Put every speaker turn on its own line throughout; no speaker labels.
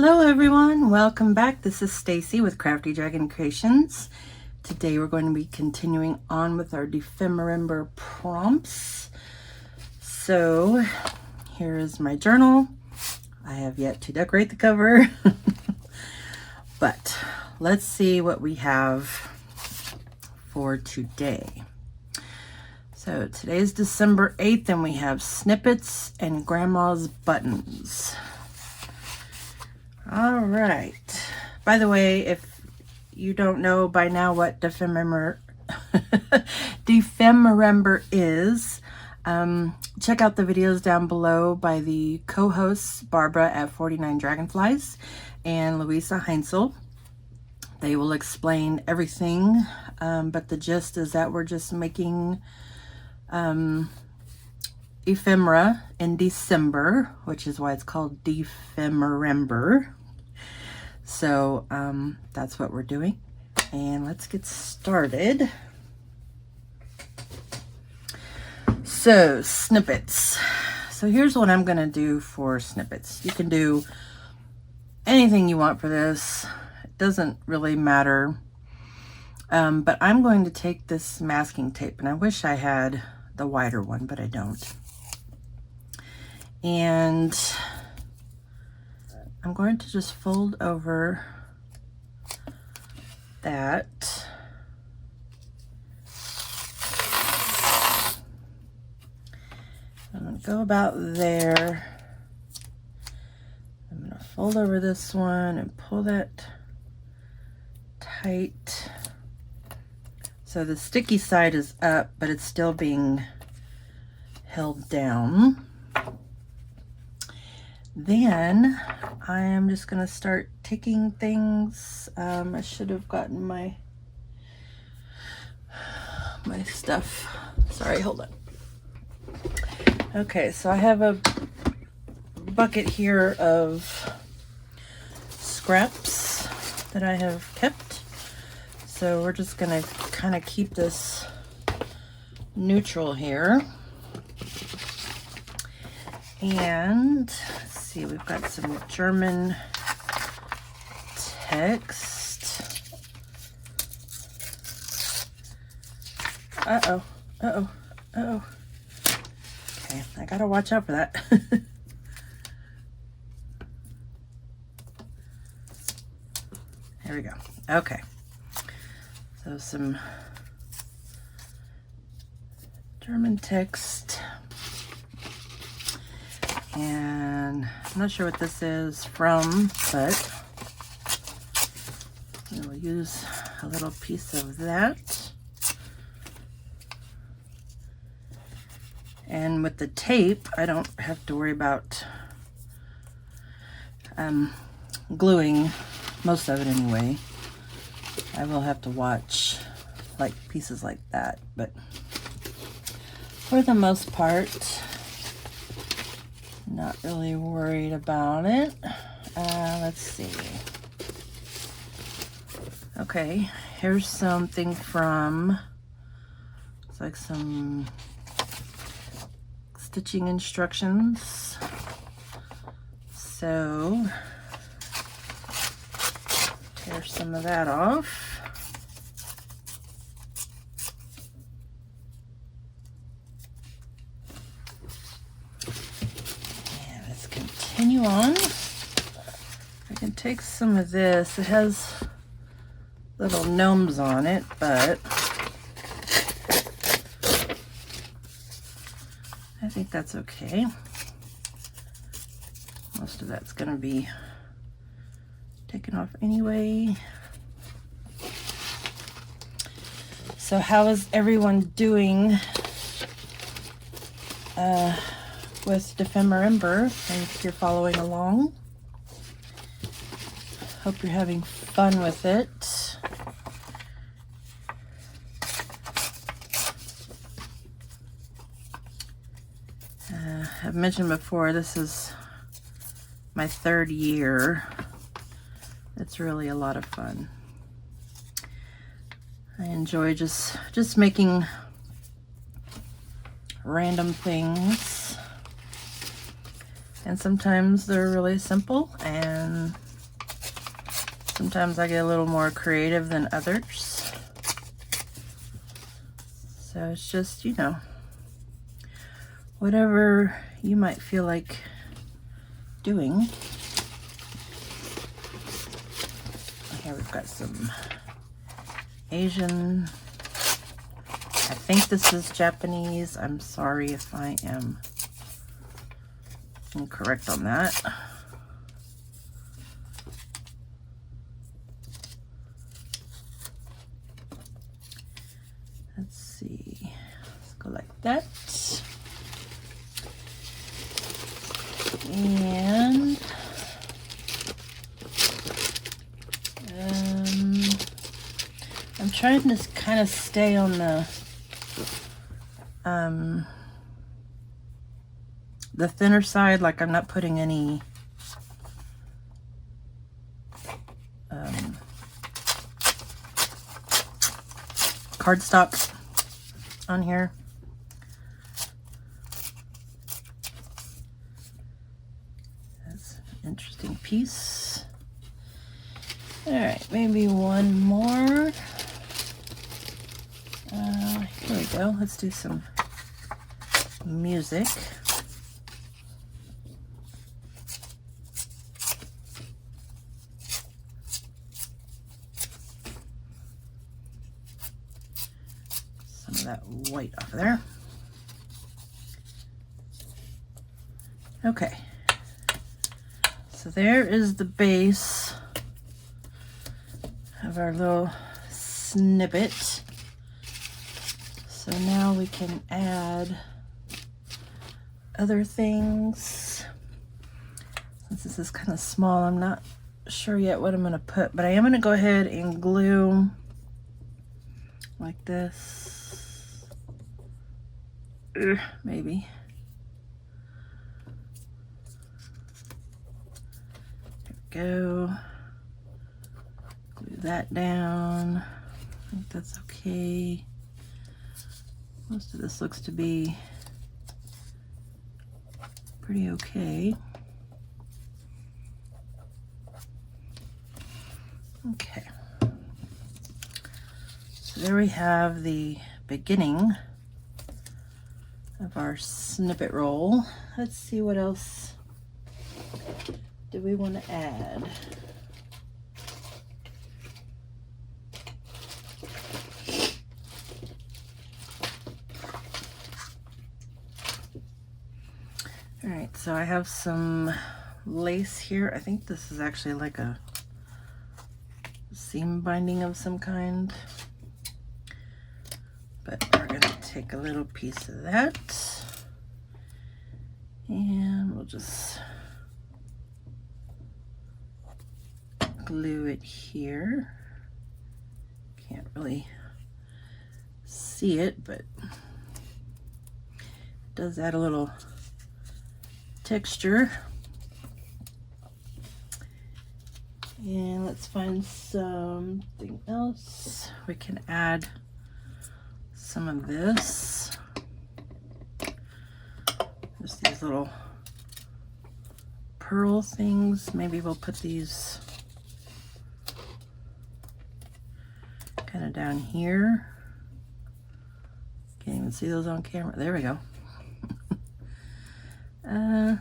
Hello everyone, welcome back. This is Stacy with Crafty Dragon Creations. Today we're going to be continuing on with our Defemember prompts. So here is my journal. I have yet to decorate the cover, but let's see what we have for today. So today is December 8th and we have snippets and grandma's buttons. All right. By the way, if you don't know by now what Defemember is, check out the videos down below by the co-hosts Barbara at 49 Dragonflies and Louisa Heinzel. They will explain everything, but the gist is that we're just making ephemera in December, which is why it's called Defemember. So that's what we're doing, and let's get started. So snippets. So here's what I'm gonna do for snippets. You can do anything you want for this. It doesn't really matter. But I'm going to take this masking tape, and I wish I had the wider one, but I don't. And I'm going to just fold over that. I'm going to go about there. I'm going to fold over this one and pull that tight. So the sticky side is up, but it's still being held down. Then I am just going to start ticking things. I should have gotten my stuff. Sorry, hold on. Okay, so I have a bucket here of scraps that I have kept. So we're just going to kind of keep this neutral here. And let's see, we've got some German text. Uh-oh. Okay, I gotta watch out for that. There we go. Okay. So some German text. And I'm not sure what this is from, but we'll use a little piece of that. And with the tape, I don't have to worry about gluing most of it anyway. I will have to watch like pieces like that, but for the most part, not really worried about it. Let's see. Okay, here's something from, it's like some stitching instructions. So tear some of that off. Continue on. I can take some of this. It has little gnomes on it, but I think that's okay. Most of that's going to be taken off anyway. So how is everyone doing with Defemember? If you're following along, hope you're having fun with it. I've mentioned before, this is my 3rd year. It's really a lot of fun. I enjoy just making random things. And sometimes they're really simple, and Sometimes I get a little more creative than others. So it's just, you know, whatever you might feel like doing. Here we've got some Asian. I think this is Japanese. I'm sorry if I am incorrect on that. Let's see. Let's go like that. And I'm trying to kind of stay on the thinner side, like I'm not putting any cardstock on here. That's an interesting piece. All right, maybe one more. Here we go. Let's do some music. Some of that white off of there. Okay. So there is the base of our little snippet. So now we can add other things. Since this is kind of small, I'm not sure yet what I'm going to put, but I am going to go ahead and glue like this. Maybe. There we go. Glue that down. I think that's okay. Most of this looks to be pretty okay. Okay. So there we have the beginning of our snippet roll. Let's see what else do we want to add. All right, so I have some lace here. I think this is actually like a seam binding of some kind. But we're going to take a little piece of that and we'll just glue it here. Can't really see it, but it does add a little texture. And let's find something else. We can add some of this. Just these little pearl things. Maybe we'll put these kind of down here. Can't even see those on camera. There we go.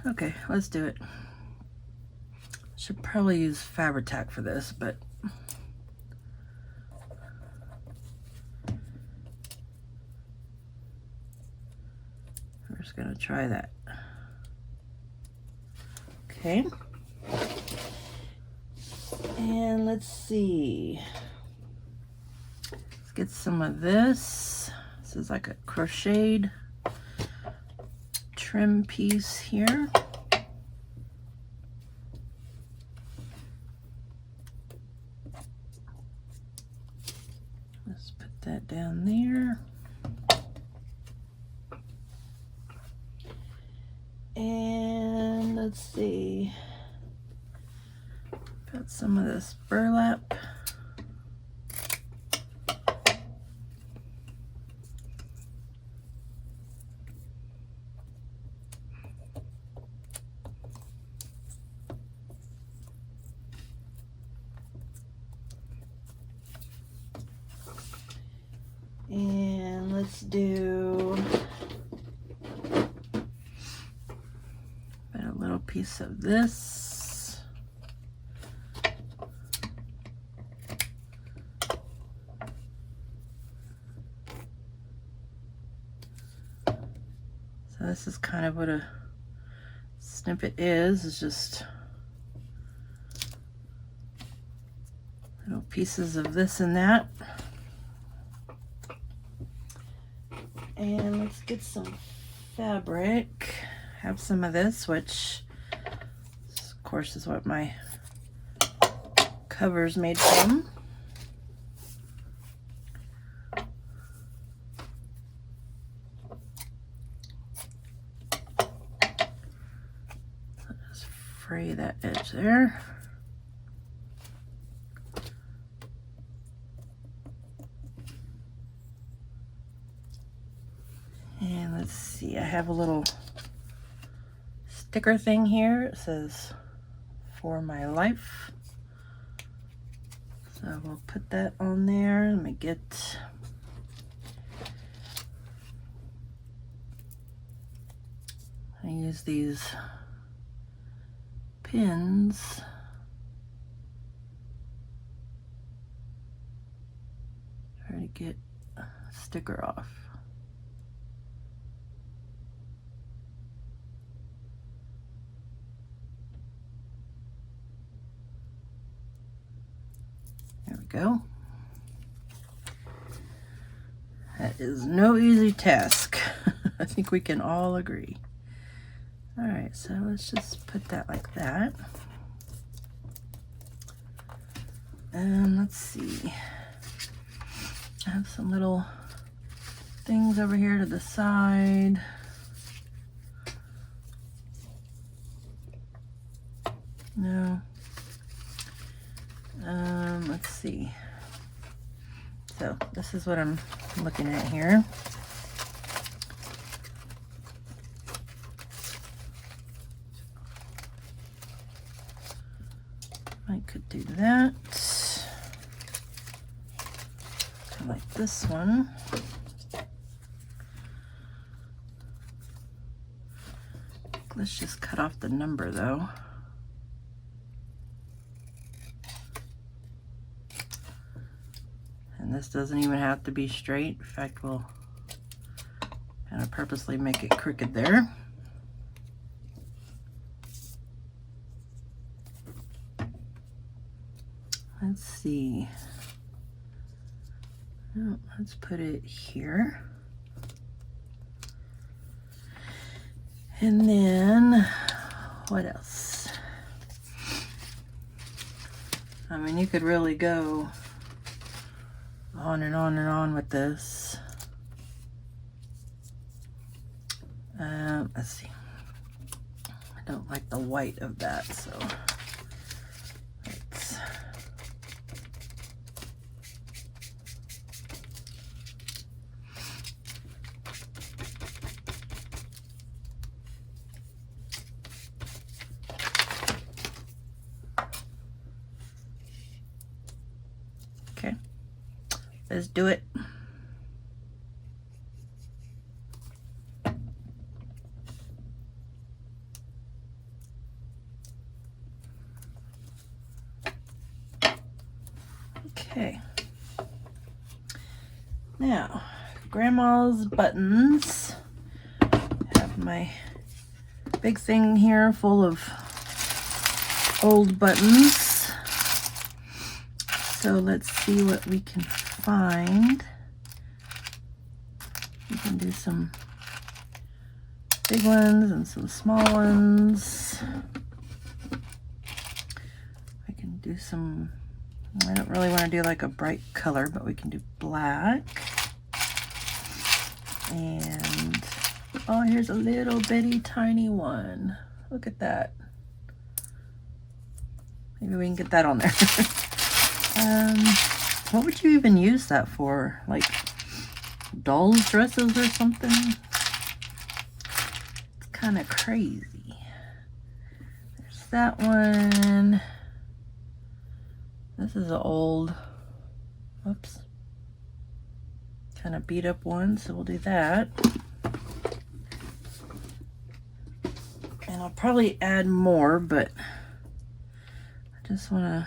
Okay, let's do it. Should probably use Fabri-Tac for this, but we're just gonna try that. Okay. And let's see. Let's get some of this. This is like a crocheted trim piece here. Let's put that down there. And let's see. Got some of this burlap. do a little piece of this. So this is kind of what a snippet is just little pieces of this and that. And let's get some fabric. Have some of this, which of course is what my cover's made from. Just fray that edge there. And let's see, I have a little sticker thing here. It says "For My Life." So we'll put that on there. Let me get I use these pins. Try to get a sticker off. There we go. That is no easy task. I think we can all agree. All right, so let's just put that like that. And let's see. I have some little things over here to the side. No. Let's see. So this is what I'm looking at here. I could do that. I like this one. Let's just cut off the number though. And this doesn't even have to be straight. In fact, we'll kind of purposely make it crooked there. Let's see. Oh, let's put it here. And then, what else? I mean, you could really go on and on and on with this. Let's see. I don't like the white of that, so let's okay. Let's do it. Okay. Now, Grandma's buttons. I have my big thing here full of old buttons. So let's see what we can find. We can do some big ones and some small ones. I can do some, I don't really want to do like a bright color, but we can do black. And, oh, here's a little bitty tiny one. Look at that. Maybe we can get that on there. What would you even use that for? Like dolls' dresses or something? It's kind of crazy. There's that one. This is an old, whoops. kind of beat up one, so we'll do that. And I'll probably add more, but I just want to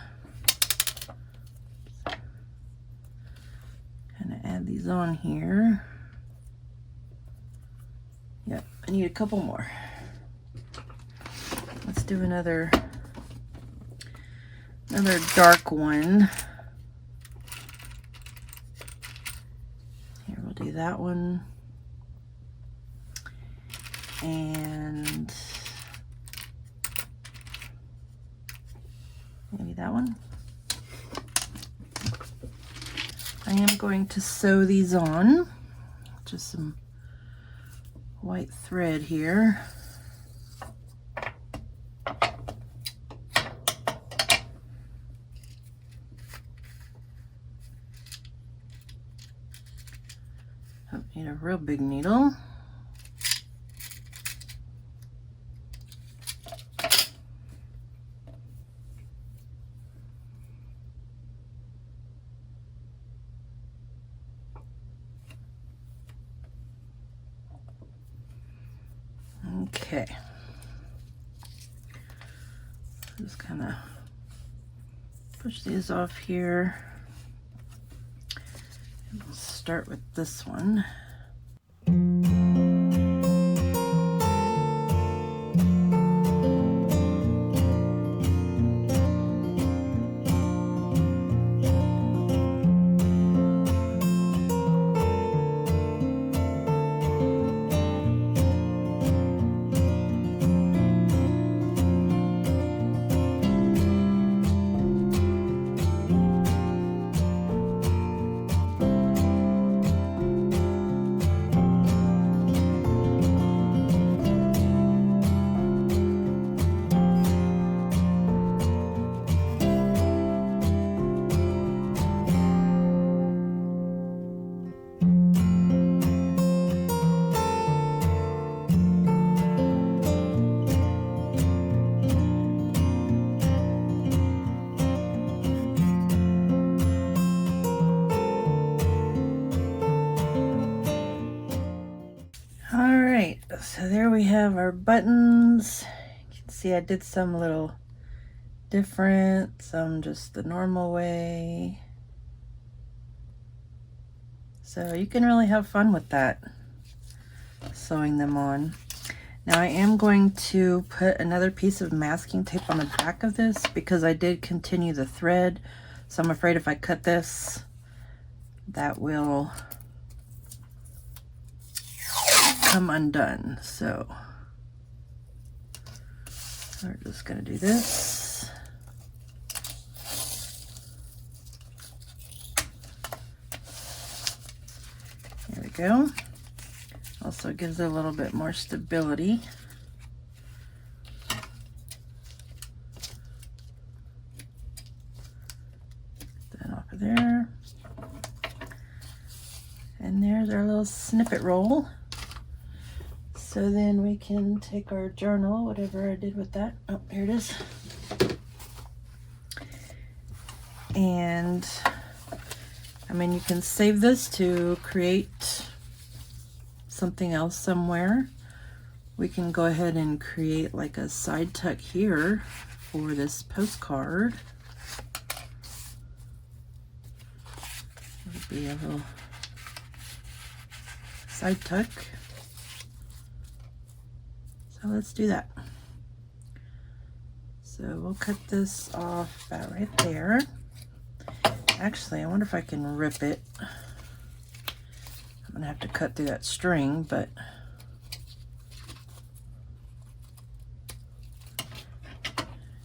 kind of add these on here. Yep, I need a couple more. Let's do another dark one. Here, we'll do that one. And maybe that one. I am going to sew these on. Just some white thread here. Don't need a real big needle. Okay, just kind of push these off here. And we'll start with this one. So there we have our buttons. You can see I did some a little different, some just the normal way. So you can really have fun with that, sewing them on. Now I am going to put another piece of masking tape on the back of this because I did continue the thread. So I'm afraid if I cut this, that will come undone. So we're just going to do this. There we go. Also gives it a little bit more stability. Get that off of there. And there's our little snippet roll. So then we can take our journal, whatever I did with that. Oh, here it is. And I mean, you can save this to create something else somewhere. We can go ahead and create like a side tuck here for this postcard. It would be a little side tuck. So let's do that. So we'll cut this off about right there. Actually, I wonder if I can rip it. I'm gonna have to cut through that string, but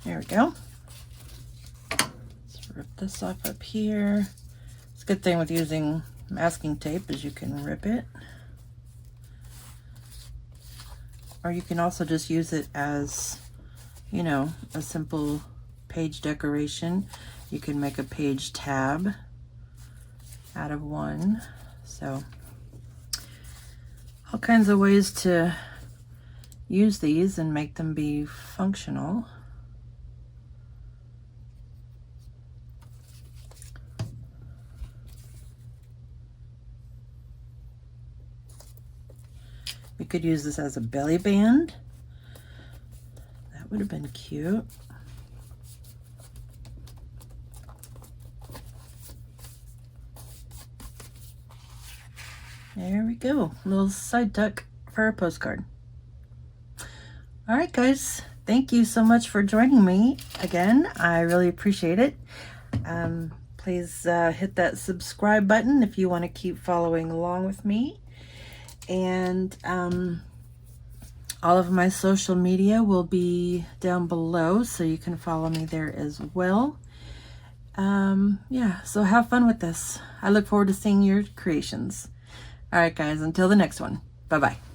there we go. Let's rip this off up here. It's a good thing with using masking tape is you can rip it. Or you can also just use it as, you know, a simple page decoration. You can make a page tab out of one. So all kinds of ways to use these and make them be functional. We could use this as a belly band. That would have been cute. There we go. A little side tuck for a postcard. All right, guys. Thank you so much for joining me again. I really appreciate it. Please hit that subscribe button if you want to keep following along with me. And all of my social media will be down below, so you can follow me there as well. Yeah, so have fun with this. I look forward to seeing your creations. All right, guys, until the next one. Bye-bye.